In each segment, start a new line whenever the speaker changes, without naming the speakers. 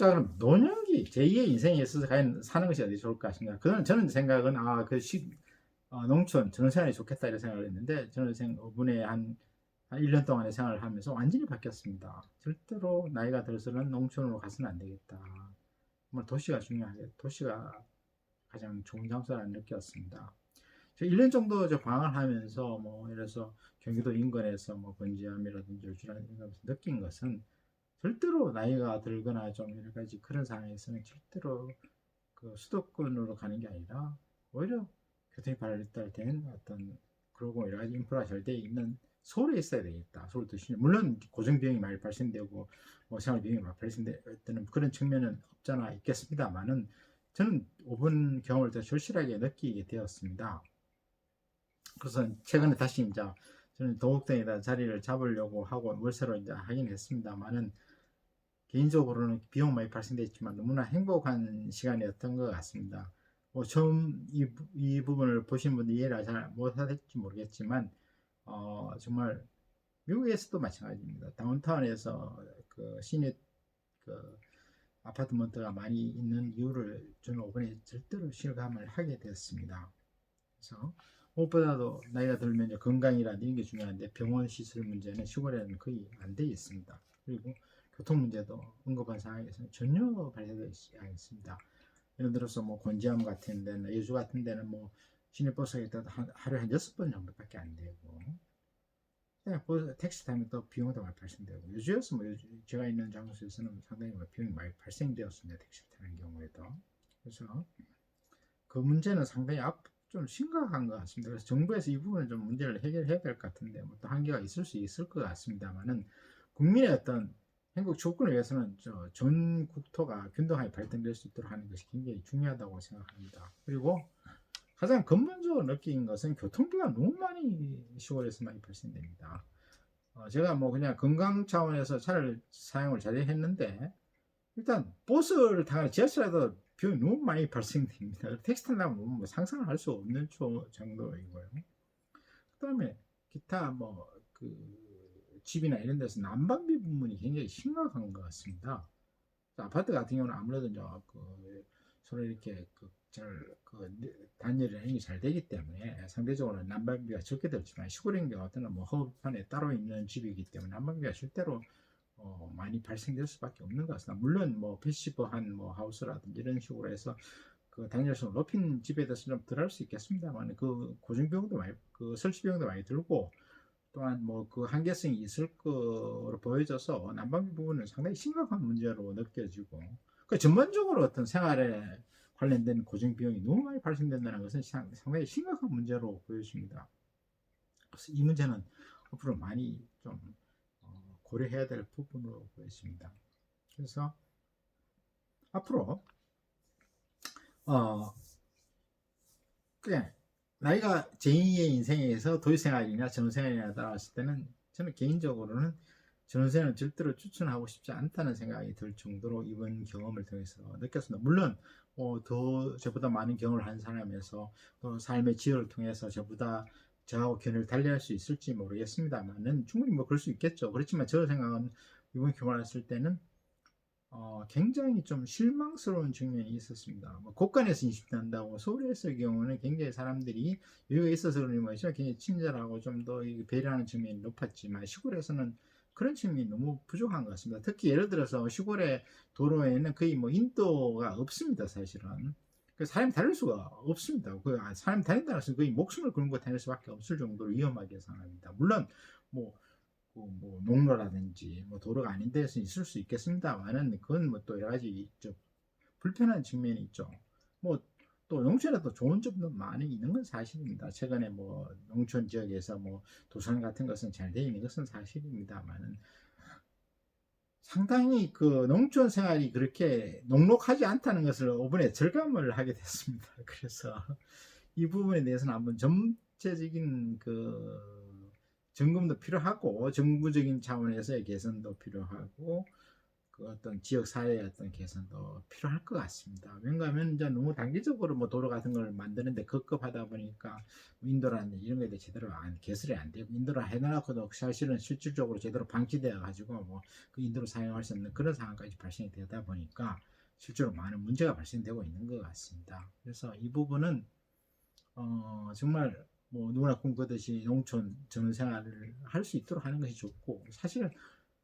자, 그럼 노년기 제2의 인생에 있어서 과연 사는 것이 어디 좋을까 싶습니다. 그건 저는 생각은 농촌 전원생활이 좋겠다 이런 생각을 했는데 저는 5분에 한 1년 동안의 생활을 하면서 완전히 바뀌었습니다. 절대로 나이가 들어서는 농촌으로 가서는 안 되겠다. 정말 도시가 중요하게 도시가 가장 좋은 장소라는 느꼈습니다. 1년 정도 방황을 하면서 예를 들어서 경기도 인근에서 번지암이라든지 울주라든지 이런 것을 느낀 것은 절대로 나이가 들거나 좀 여러 가지 그런 상황에서는 절대로 그 수도권으로 가는 게 아니라 오히려 교통이 발달된 어떤 그러고 여러 가지 인프라 잘 돼 있는 서울에 있어야 되겠다. 서울 도시 물론 고정 비용이 많이 발생되고 생활 비용이 많이 발생되는 그런 측면은 없잖아 있겠습니다만은 저는 5분 경험을 더 절실하게 느끼게 되었습니다. 그래서 최근에 다시 이제 저는 도곡동에다 자리를 잡으려고 하고 월세로 이제 하긴 했습니다만은 개인적으로는 비용 많이 발생됐지만 너무나 행복한 시간이었던 것 같습니다. 처음 이 부분을 보신 분들 이해를 잘 못하실지 모르겠지만 정말 미국에서도 마찬가지입니다. 다운타운에서 그 시내 그 아파트먼트가 많이 있는 이유를 저는 이번에 절대로 실감을 하게 됐습니다. 그래서 무엇보다도 나이가 들면 건강이라는 이런 게 중요한데 병원 시설 문제는 시골에는 거의 안 돼 있습니다. 그리고 교통 문제도 응급한 상황에서는 전혀 발생되지 않습니다. 예를 들어서 곤지암 같은 데는 여주 같은 데는 시내버스에 있다가 하루에 한 6번 정도밖에 안 되고 택시 타면 또 비용도 많이 발생되고 여주에서 제가 있는 장소에서는 상당히 비용이 많이 발생되었습니다. 택시 타는 경우에도. 그래서 그 문제는 상당히 좀 심각한 것 같습니다. 그래서 정부에서 이 부분을 좀 문제를 해결해야 될 것 같은데 또 한계가 있을 수 있을 것 같습니다만은 국민의 어떤 행복 조건을 위해서는 전 국토가 균등하게 발전될 수 있도록 하는 것이 굉장히 중요하다고 생각합니다. 그리고 가장 근본적으로 느낀 것은 교통비가 너무 많이 시골에서 많이 발생됩니다. 제가 그냥 건강 차원에서 차를 사용을 자제했는데 일단 버스를 타거나 지하철에도 비용이 너무 많이 발생됩니다. 택시 탄다면 상상을 할 수 없는 정도이고요. 그 다음에 기타 집이나 이런 데서 난방비 부분이 굉장히 심각한 것 같습니다. 아파트 같은 경우는 아무래도 서로 이렇게 단열이 잘 되기 때문에 상대적으로 난방비가 적게 들지만 시골인 경우는 허브판에 따로 있는 집이기 때문에 난방비가 절대로 많이 발생될 수밖에 없는 것 같습니다. 물론 패시브한 하우스라든지 이런 식으로 해서 그 단열성을 높인 집에 대해서 좀 덜 할 수 있겠습니다만 그 고정 비용도 많이 설치 비용도 많이 들고 또한 그 한계성이 있을 거로 보여져서 난방비 부분은 상당히 심각한 문제로 느껴지고 전반적으로 어떤 생활에 관련된 고정 비용이 너무 많이 발생된다는 것은 상당히 심각한 문제로 보여집니다. 그래서 이 문제는 앞으로 많이 좀 고려해야 될 부분으로 보여집니다. 그래서 앞으로 그냥 나이가 제2의 인생에서 도시생활이나 전원생활이나 따라왔을 때는 저는 개인적으로는 전원생활은 절대로 추천하고 싶지 않다는 생각이 들 정도로 이번 경험을 통해서 느꼈습니다. 물론 더 저보다 많은 경험을 한 사람에서 또 삶의 지혜를 통해서 저하고 견해를 달리할 수 있을지 모르겠습니다만은 충분히 그럴 수 있겠죠. 그렇지만 저 생각은 이번 경험을 했을 때는 굉장히 좀 실망스러운 측면이 있었습니다. 곳간에서 인식된다고 서울에서의 경우는 굉장히 사람들이 여유가 있어서 그런지 모르지만 굉장히 친절하고 좀 더 배려하는 측면이 높았지만 시골에서는 그런 측면이 너무 부족한 것 같습니다. 특히 예를 들어서 시골의 도로에는 거의 인도가 없습니다. 사실은. 사람이 다닐 수가 없습니다. 사람이 다닌다는 것은 거의 목숨을 걸고 다닐 수밖에 없을 정도로 위험하게 생각합니다. 물론 농로라든지 도로가 아닌 데서 있을 수 있겠습니다만은 그건 또 여러 가지 불편한 측면이 있죠. 또 농촌에도 좋은 점도 많이 있는 건 사실입니다. 최근에 농촌 지역에서 도선 같은 것은 잘 되어 있는 것은 사실입니다만은 상당히 농촌 생활이 그렇게 녹록하지 않다는 것을 이번에 절감을 하게 됐습니다. 그래서 이 부분에 대해서는 한번 전체적인 점검도 필요하고 정부적인 차원에서의 개선도 필요하고 그 어떤 지역 사회의 어떤 개선도 필요할 것 같습니다. 왜냐하면 이제 너무 단기적으로 뭐 도로 같은 걸 만드는데 급급하다 보니까 인도라는 이런 거에 대해 제대로 개설이 안 되고 인도라 해놔놓고도 사실은 실질적으로 제대로 방치되어 가지고 뭐 그 인도로 사용할 수 없는 그런 상황까지 발생이 되다 보니까 실제로 많은 문제가 발생되고 있는 것 같습니다. 그래서 이 부분은 정말 뭐 누구나 꿈꾸듯이 농촌 전원생활을 할 수 있도록 하는 것이 좋고 사실은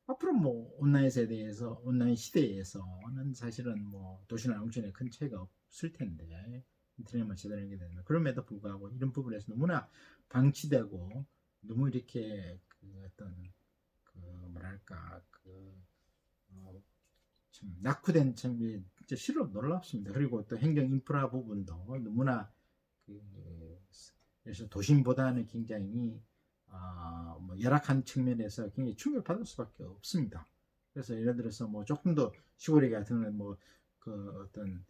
앞으로 뭐 온라인 세대에서 온라인 시대에서는 사실은 뭐 도시나 농촌에 큰 차이가 없을 텐데 인터넷만 제대로 연결되면 그럼에도 불구하고 이런 부분에서 너무나 방치되고 너무 이렇게 그 어떤 그 뭐랄까 참 낙후된 점이 진짜 실로 놀랍습니다. 그리고 또 행정 인프라 부분도 너무나 그 그래서 도심보다는 굉장히 뭐 열악한 측면에서 굉장히 충격을 받을 수밖에 없습니다. 그래서 예를 들어서 뭐 조금 더 시골에 같은 경우는 뭐 그 어떤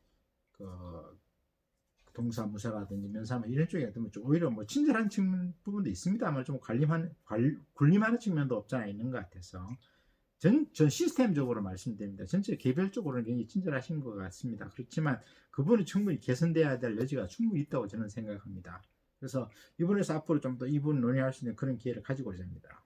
그 동사무소라든지 면사무 이런 쪽에 같으면 좀 오히려 뭐 친절한 측면 부분도 있습니다만 좀 군림하는 측면도 없지 않아 있는 것 같아서 전 시스템적으로 말씀드립니다. 전체 개별적으로는 굉장히 친절하신 것 같습니다. 그렇지만 그분이 충분히 개선돼야 될 여지가 충분히 있다고 저는 생각합니다. 그래서 이분에서 앞으로 좀 더 이분 논의할 수 있는 그런 기회를 가지고자 합니다.